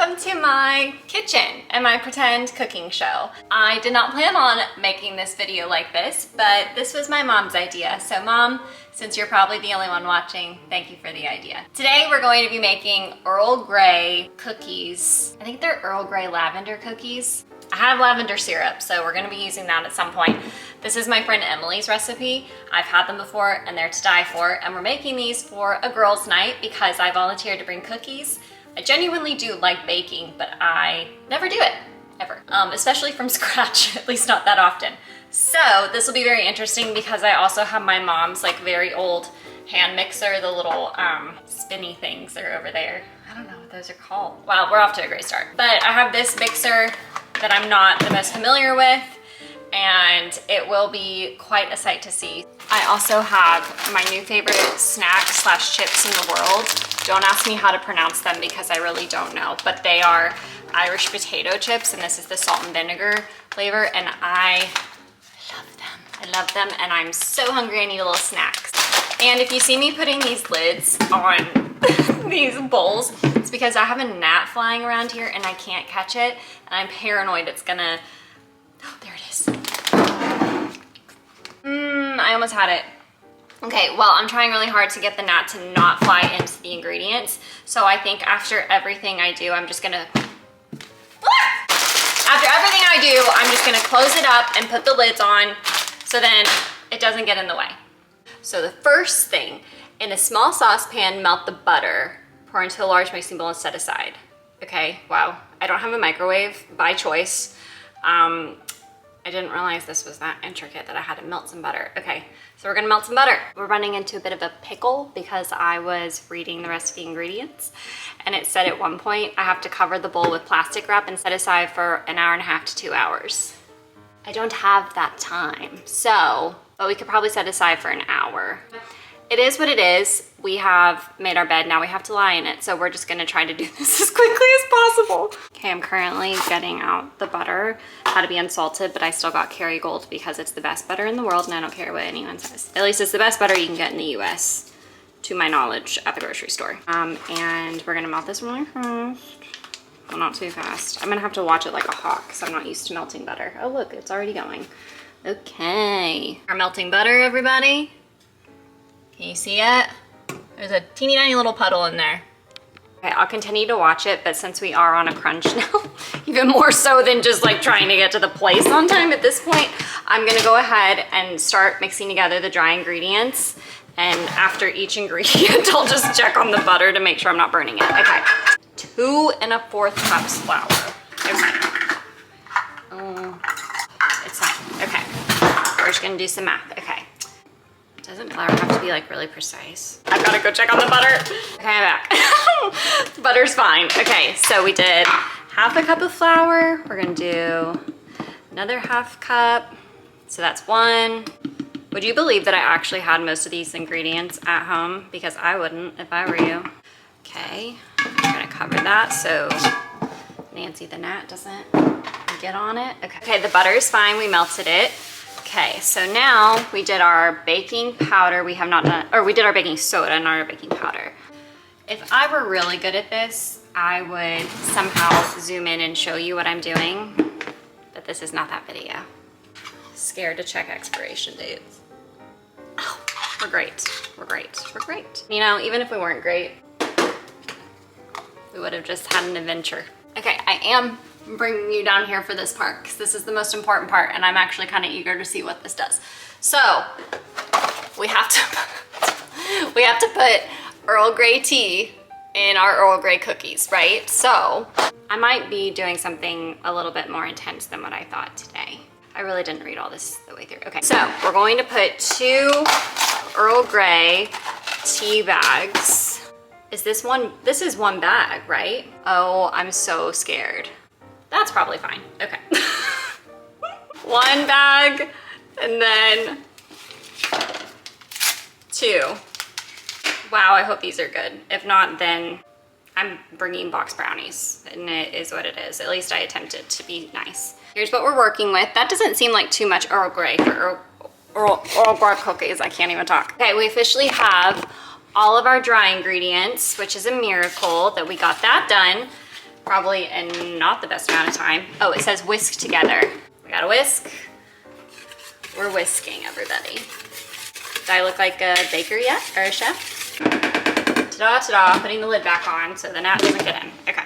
welcome to my kitchen and my pretend cooking show. I did not plan on making this video like this, but this was my mom's idea. So Mom, since you're probably the only one watching, thank you for the idea. Today we're going to be making Earl Grey cookies. I think they're Earl Grey Lavender Cookies. I have lavender syrup, so we're gonna be using that at some point. This is my friend Emily's recipe. I've had them before and they're to die for, and we're making these for a girls' night because I volunteered to bring cookies. I genuinely do like baking, but I never do it, ever. Especially from scratch, at least not that often. So this will be very interesting because I also have my mom's like very old hand mixer, the little spinny things that are over there. I don't know what those are called. Wow, we're off to a great start. But I have this mixer that I'm not the most familiar with, and it will be quite a sight to see. I also have my new favorite snack slash chips in the world. Don't ask me how to pronounce them because I really don't know, but they are Irish potato chips, and this is the salt and vinegar flavor, and I love them. I love them, and I'm so hungry I need a little snack. And if you see me putting these lids on these bowls, it's because I have a gnat flying around here and I can't catch it, and I'm paranoid it's gonna, oh, there it is. I almost had it. Okay, well, I'm trying really hard to get the gnat to not fly into the ingredients. So I think after everything I do, I'm just gonna, after everything I do, I'm just gonna close it up and put the lids on so then it doesn't get in the way. So the first thing, in a small saucepan, melt the butter, pour into a large mixing bowl and set aside. Okay, wow, I don't have a microwave by choice. I didn't realize this was that intricate that I had to melt some butter. Okay, so we're gonna melt some butter. We're running into a bit of a pickle because I was reading the recipe ingredients, and it said at one point I have to cover the bowl with plastic wrap and set aside for an hour and a half to 2 hours. I don't have that time, but we could probably set aside for an hour. It is what it is. We have made our bed, now we have to lie in it, so we're just gonna try to do this as quickly as possible. Okay, I'm currently getting out the butter. Had to be unsalted, but I still got Kerrygold because it's the best butter in the world, and I don't care what anyone says. At least it's the best butter you can get in the US, to my knowledge, at the grocery store. And we're gonna melt this really fast. Well, not too fast. I'm gonna have to watch it like a hawk because I'm not used to melting butter. Oh look, it's already going. Okay, our melting butter, everybody. Can you see it? There's a teeny tiny little puddle in there. Okay, I'll continue to watch it, but since we are on a crunch now, even more so than just like trying to get to the place on time at this point, I'm gonna go ahead and start mixing together the dry ingredients. And after each ingredient, I'll just check on the butter to make sure I'm not burning it. Okay, 2 1/4 cups flour. Okay. It's fine, okay. We're just gonna do some math, okay. Doesn't flour have to be like really precise? I've gotta go check on the butter. Okay, I'm back. Butter's fine. Okay, so we did 1/2 cup of flour. We're gonna do another 1/2 cup. So that's 1. Would you believe that I actually had most of these ingredients at home? Because I wouldn't if I were you. Okay, we're gonna cover that so Nancy the gnat doesn't get on it. Okay, the butter is fine, we melted it. Okay, so now we did our baking powder. We have not done, or we did our baking soda, not our baking powder. If I were really good at this, I would somehow zoom in and show you what I'm doing, but this is not that video. Scared to check expiration dates. Oh, we're great, we're great, we're great. You know, even if we weren't great, we would have just had an adventure. Okay, I am bringing you down here for this part because this is the most important part, and I'm actually kind of eager to see what this does. So we have to put Earl Grey tea in our Earl Grey cookies, right? So I might be doing something a little bit more intense than what I thought today. I really didn't read all this the way through. Okay, so we're going to put 2 Earl Grey tea bags. Is this one? This is 1 bag, right? Oh, I'm so scared. That's probably fine. Okay. 1 bag and then 2. Wow, I hope these are good. If not, then I'm bringing box brownies, and it is what it is. At least I attempted to be nice. Here's what we're working with. That doesn't seem like too much Earl Grey for Earl Grey cookies. I can't even talk. Okay, we officially have all of our dry ingredients, which is a miracle that we got that done. probably in not the best amount of time. Oh, it says whisk together. We got a whisk. We're whisking, everybody. Do I look like a baker yet, or a chef? Ta-da, ta-da, putting the lid back on so the gnat doesn't get in. Okay.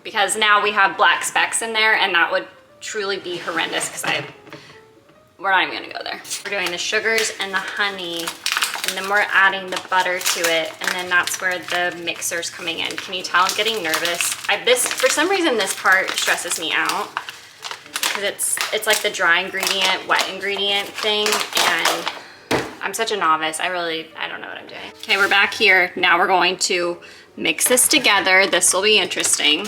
Because now we have black specks in there, and that would truly be horrendous because we're not even gonna go there. We're doing the sugars and the honey, and then we're adding the butter to it, and then that's where the mixer's coming in. Can you tell I'm getting nervous? For some reason, this part stresses me out because it's like the dry ingredient, wet ingredient thing, and I'm such a novice. I don't know what I'm doing. Okay, we're back here. Now we're going to mix this together. This will be interesting.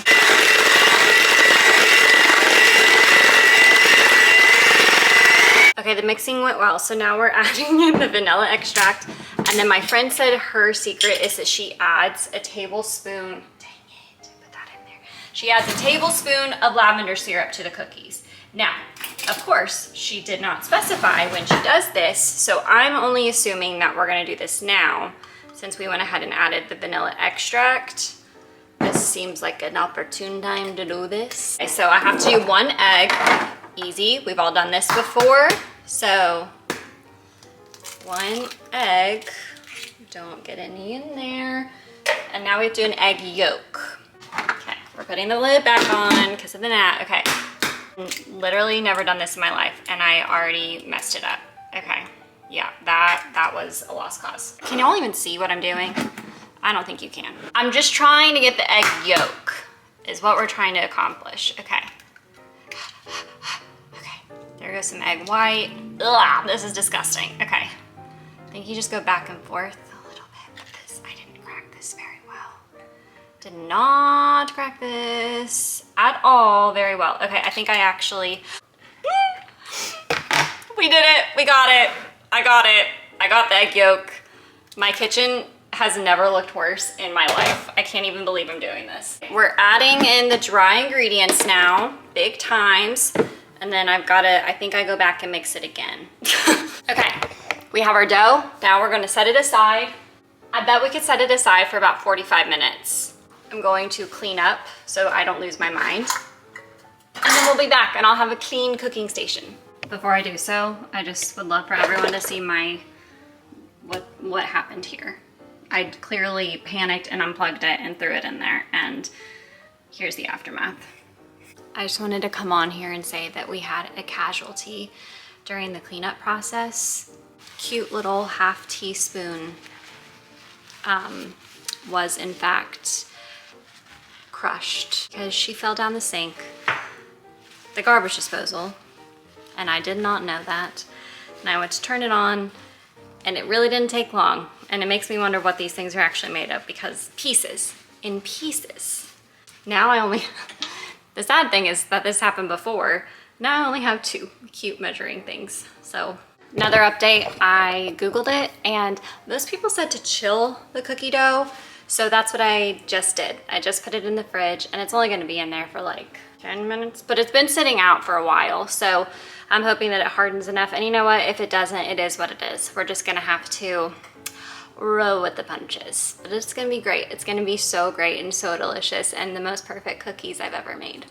Okay, the mixing went well, so now we're adding in the vanilla extract. And then my friend said her secret is that she adds a tablespoon, dang it, put that in there. She adds a tablespoon of lavender syrup to the cookies. Now, of course, she did not specify when she does this, so I'm only assuming that we're gonna do this now, since we went ahead and added the vanilla extract. This seems like an opportune time to do this. Okay, so I have to do 1 egg. Easy, we've all done this before. So 1 egg, don't get any in there. And now we have to do an egg yolk. Okay, we're putting the lid back on because of the gnat. Okay, literally never done this in my life and I already messed it up. Okay, yeah, that was a lost cause. Can y'all even see what I'm doing? I don't think you can. I'm just trying to get the egg yolk is what we're trying to accomplish. Okay. There goes some egg white. Ugh, this is disgusting. Okay. I think you just go back and forth a little bit with this. I didn't crack this very well. Did not crack this at all very well. Okay, I think I actually... We did it. We got it. I got it. I got the egg yolk. My kitchen has never looked worse in my life. I can't even believe I'm doing this. We're adding in the dry ingredients now, big times. And then I think I go back and mix it again. Okay, we have our dough. Now we're gonna set it aside. I bet we could set it aside for about 45 minutes. I'm going to clean up so I don't lose my mind. And then we'll be back and I'll have a clean cooking station. Before I do so, I just would love for everyone to see what happened here. I clearly panicked and unplugged it and threw it in there, and here's the aftermath. I just wanted to come on here and say that we had a casualty during the cleanup process. Cute little half teaspoon was in fact crushed because she fell down the sink, the garbage disposal, and I did not know that. And I went to turn it on and it really didn't take long. And it makes me wonder what these things are actually made of because in pieces. Now I only, the sad thing is that this happened before. Now I only have 2 cute measuring things. So another update, I Googled it and most people said to chill the cookie dough. So that's what I just did. I just put it in the fridge and it's only gonna be in there for like 10 minutes, but it's been sitting out for a while. So I'm hoping that it hardens enough. And you know what, if it doesn't, it is what it is. We're just gonna have to roll with the punches, but it's gonna be great. It's gonna be so great and so delicious and the most perfect cookies I've ever made.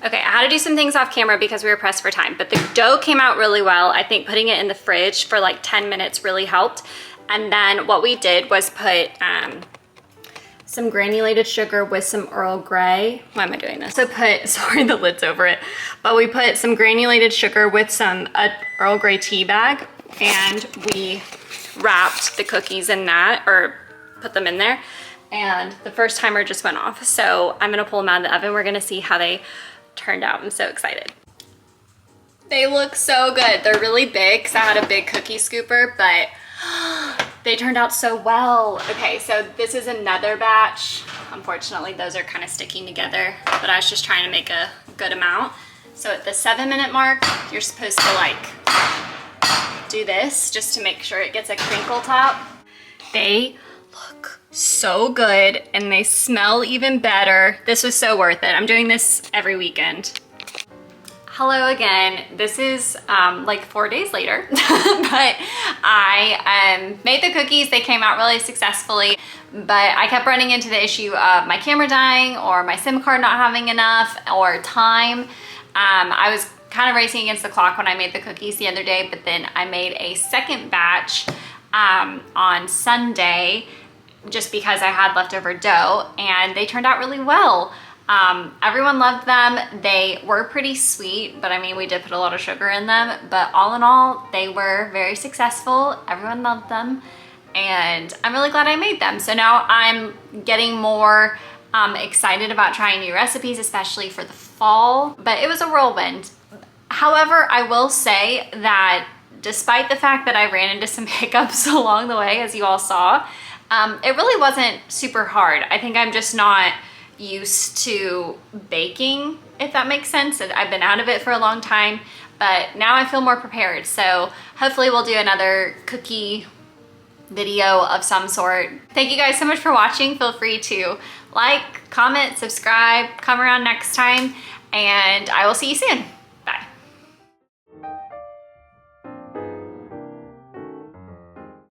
Okay, I had to do some things off camera because we were pressed for time, but the dough came out really well. I think putting it in the fridge for like 10 minutes really helped. And then what we did was put some granulated sugar with some Earl Grey. Why am I doing this? So sorry, the lid's over it. But we put some granulated sugar with some Earl Grey tea bag, and we wrapped the cookies in that, or put them in there. And the first timer just went off. So I'm gonna pull them out of the oven. We're gonna see how they turned out. I'm so excited. They look so good. They're really big because I had a big cookie scooper, but they turned out so well. Okay, so this is another batch. Unfortunately, those are kind of sticking together, but I was just trying to make a good amount. So at the 7-minute mark, you're supposed to like do this just to make sure it gets a crinkle top. They look so good and they smell even better. This was so worth it. I'm doing this every weekend. Hello again. This is like 4 days later, but I made the cookies. They came out really successfully, but I kept running into the issue of my camera dying or my SIM card not having enough or time. I was kind of racing against the clock when I made the cookies the other day, but then I made a second batch on Sunday just because I had leftover dough, and they turned out really well. Everyone loved them. They were pretty sweet, but I mean, we did put a lot of sugar in them, but all in all, they were very successful. Everyone loved them, and I'm really glad I made them. So now I'm getting more excited about trying new recipes, especially for the fall, but it was a whirlwind. However, I will say that despite the fact that I ran into some hiccups along the way, as you all saw, it really wasn't super hard. I think I'm just not used to baking, if that makes sense. I've been out of it for a long time, but now I feel more prepared. So hopefully we'll do another cookie video of some sort. Thank you guys so much for watching. Feel free to like, comment, subscribe, come around next time, and I will see you soon.